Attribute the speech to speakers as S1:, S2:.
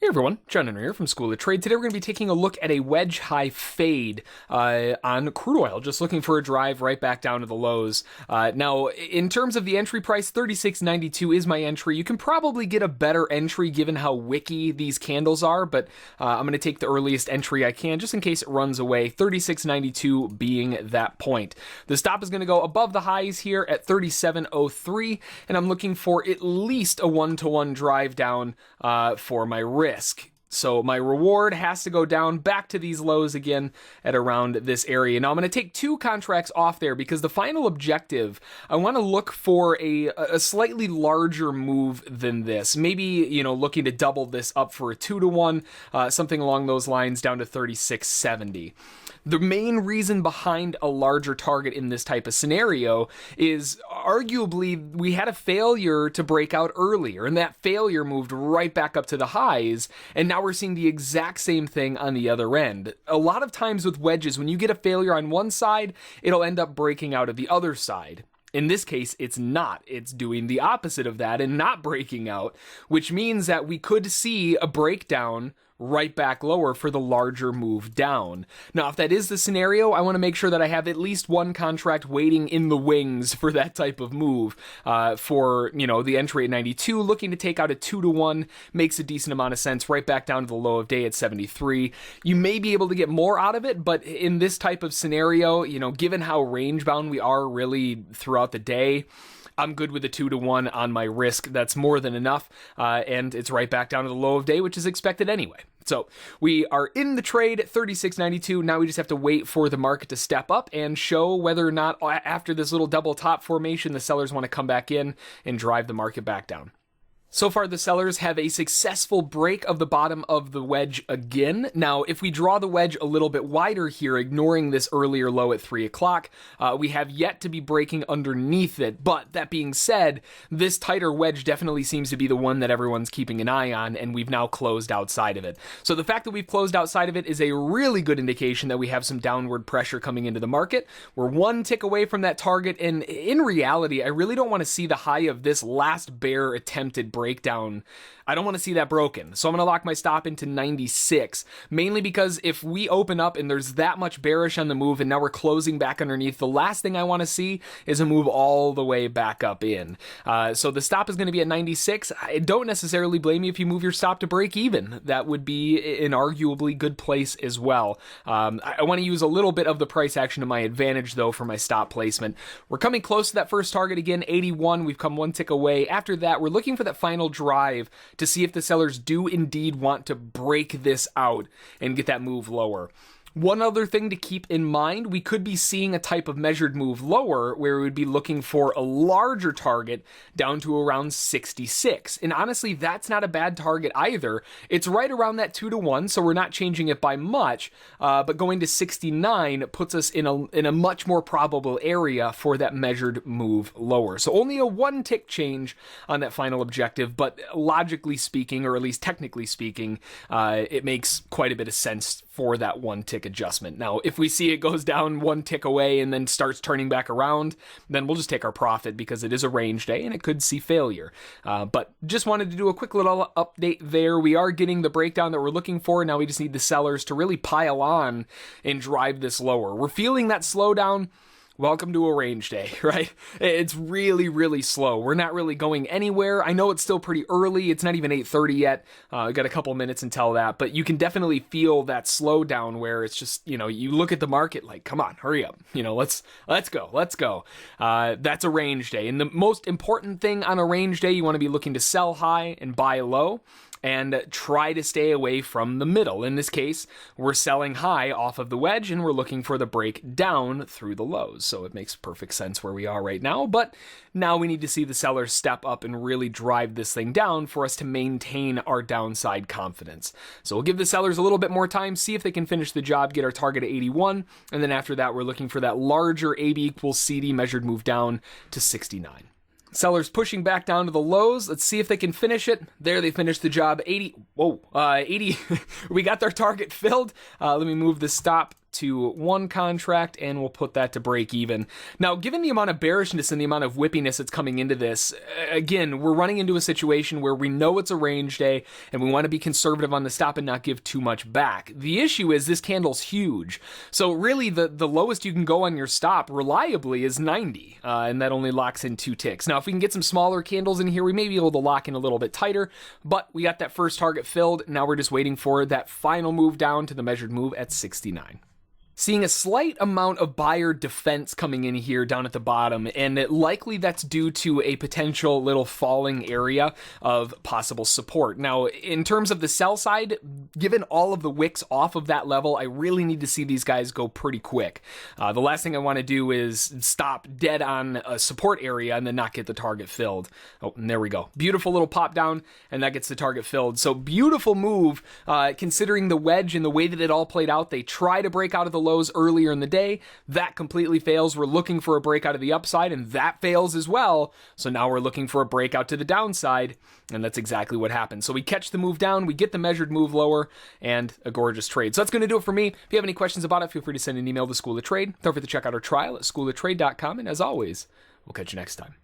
S1: Hey everyone, John Henry here from School of Trade. Today we're going to be taking a look at a wedge high fade on crude oil, just looking for a drive right back down to the lows. Now, in terms of the entry price, $36.92 is my entry. You can probably get a better entry given how wicky these candles are, but I'm going to take the earliest entry I can just in case it runs away, $36.92 being that point. The stop is going to go above the highs here at $37.03, and I'm looking for at least a 1-to-1 drive down for my risk. So my reward has to go down back to these lows again at around this area. Now I'm going to take two contracts off there because the final objective, I want to look for a slightly larger move than this. Maybe, looking to double this up for a 2-to-1, something along those lines down to 36.70. The main reason behind a larger target in this type of scenario is arguably we had a failure to break out earlier, and that failure moved right back up to the highs, and now we're seeing the exact same thing on the other end. A lot of times with wedges, when you get a failure on one side, it'll end up breaking out of the other side. In this case, it's not. It's doing the opposite of that and not breaking out, which means that we could see a breakdown right back lower for the larger move down. Now, if that is the scenario, I want to make sure that I have at least one contract waiting in the wings for that type of move. For, the entry at 92, looking to take out a 2-to-1 makes a decent amount of sense right back down to the low of day at 73. You may be able to get more out of it, but in this type of scenario, given how range bound we are really throughout the day, I'm good with a 2-to-1 on my risk. That's more than enough, and it's right back down to the low of day, which is expected anyway. So we are in the trade at $36.92. Now we just have to wait for the market to step up and show whether or not after this little double top formation, the sellers want to come back in and drive the market back down. So far, the sellers have a successful break of the bottom of the wedge again. Now, if we draw the wedge a little bit wider here, ignoring this earlier low at 3 o'clock, we have yet to be breaking underneath it. But that being said, this tighter wedge definitely seems to be the one that everyone's keeping an eye on, and we've now closed outside of it. So the fact that we've closed outside of it is a really good indication that we have some downward pressure coming into the market. We're one tick away from that target, and in reality, I really don't want to see the high of this last bear attempted breakdown. I don't want to see that broken. So I'm going to lock my stop into 96, mainly because if we open up and there's that much bearish on the move and now we're closing back underneath, the last thing I want to see is a move all the way back up in. So the stop is going to be at 96. I don't necessarily blame you if you move your stop to break even. That would be an arguably good place as well. I want to use a little bit of the price action to my advantage though for my stop placement. We're coming close to that first target again, 81. We've come one tick away. After that, we're looking for that final drive to see if the sellers do indeed want to break this out and get that move lower. One other thing to keep in mind, we could be seeing a type of measured move lower where we would be looking for a larger target down to around 66. And honestly, that's not a bad target either. It's right around that 2-to-1, so we're not changing it by much, but going to 69 puts us in a much more probable area for that measured move lower. So only a 1-tick change on that final objective, but logically speaking, or at least technically speaking, it makes quite a bit of sense for that 1-tick adjustment. Now, if we see it goes down 1 tick away and then starts turning back around, then we'll just take our profit because it is a range day and it could see failure. But just wanted to do a quick little update there. We are getting the breakdown that we're looking for. Now we just need the sellers to really pile on and drive this lower. We're feeling that slowdown. Welcome to a range day, right? It's really, really slow. We're not really going anywhere. I know it's still pretty early. It's not even 8:30 yet. We've got a couple minutes until that, but you can definitely feel that slowdown where it's just, you look at the market like, come on, hurry up. Let's go. That's a range day. And the most important thing on a range day, you want to be looking to sell high and buy low, and try to stay away from the middle. In this case, we're selling high off of the wedge and we're looking for the break down through the lows. So it makes perfect sense where we are right now, but now we need to see the sellers step up and really drive this thing down for us to maintain our downside confidence. So we'll give the sellers a little bit more time, see if they can finish the job, get our target at 81, and then after that, we're looking for that larger AB equals CD measured move down to 69. Sellers pushing back down to the lows. Let's see if they can finish it. There, they finished the job. 80. We got their target filled. Let me move the stop to one contract, and we'll put that to break even. Now, given the amount of bearishness and the amount of whippiness that's coming into this, again, we're running into a situation where we know it's a range day, and we want to be conservative on the stop and not give too much back. The issue is this candle's huge. So really, the lowest you can go on your stop reliably is 90, and that only locks in 2 ticks. Now, if we can get some smaller candles in here, we may be able to lock in a little bit tighter, but we got that first target filled. Now we're just waiting for that final move down to the measured move at 69. Seeing a slight amount of buyer defense coming in here down at the bottom, and likely that's due to a potential little falling area of possible support. Now, in terms of the sell side, given all of the wicks off of that level, I really need to see these guys go pretty quick. The last thing I want to do is stop dead on a support area and then not get the target filled. Oh, and there we go. Beautiful little pop down, and that gets the target filled. So beautiful move, considering the wedge and the way that it all played out. They try to break out of the lows earlier in the day. That completely fails. We're looking for a breakout of the upside, and that fails as well. So now we're looking for a breakout to the downside, and that's exactly what happened. So we catch the move down, we get the measured move lower, and a gorgeous trade. So that's going to do it for me. If you have any questions about it, feel free to send an email to School of Trade. Don't forget to check out our trial at schooloftrade.com, and as always, we'll catch you next time.